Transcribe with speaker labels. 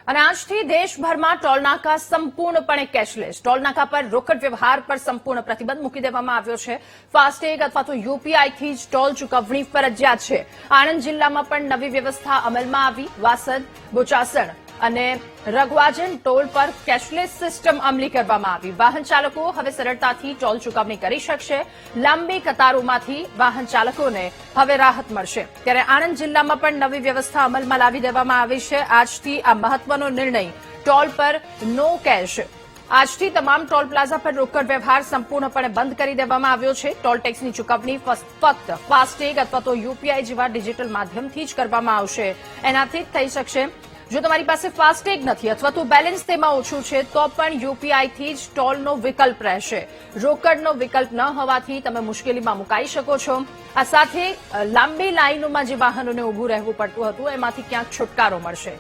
Speaker 1: અને આજથી દેશભરમાં ટોલનાકા સંપૂર્ણપણે કેશલેસ. ટોલનાકા પર રોકડ વ્યવહાર પર સંપૂર્ણ પ્રતિબંધ મૂકી દેવામાં આવ્યો છે. ફાસ્ટેગ અથવા તો યુપીઆઈથી જ ટોલ ચૂકવણી ફરજિયાત છે. આણંદ જિલ્લામાં પણ નવી વ્યવસ્થા અમલમાં આવી. વાસદ, બોચાસણ અને રઘવાજન ટોલ પર કેશલેસ સિસ્ટમ અમલી કરવામાં આવી. વાહન ચાલકો હવે સરળતાથી ટોલ ચૂકવણી કરી શકશે. લાંબી કતારોમાંથી વાહન ચાલકોને હવે રાહત મળશે. ત્યારે આણંદ જિલ્લામાં પણ નવી વ્યવસ્થા અમલમાં લાવી દેવામાં આવી છે. આજથી આ મહત્વનો નિર્ણય ટોલ પર નો કેશ. આજથી તમામ ટોલ પ્લાઝા પર રોકડ વ્યવહાર સંપૂર્ણપણે બંધ કરી દેવામાં આવ્યો છે. ટોલ ટેક્સની ચૂકવણી ફક્ત ફાસ્ટેગ અથવા તો યુપીઆઈ જેવા ડિજિટલ માધ્યમથી જ કરવામાં આવશે. એનાથી જ થઈ શકશે. જો તમારી પાસે ફાસ્ટેગ નથી અથવા તો બેલેન્સ તેમાં ઓછું છે તો પણ યુપીઆઈથી જ ટોલનો વિકલ્પ રહેશે. રોકડનો વિકલ્પ ન હોવાથી તમે મુશ્કેલીમાં મુકાઈ શકો છો. આ સાથે લાંબી લાઈનોમાં જે વાહનોને ઉભું રહેવું પડતું હતું એમાંથી ક્યાંક છુટકારો મળશે.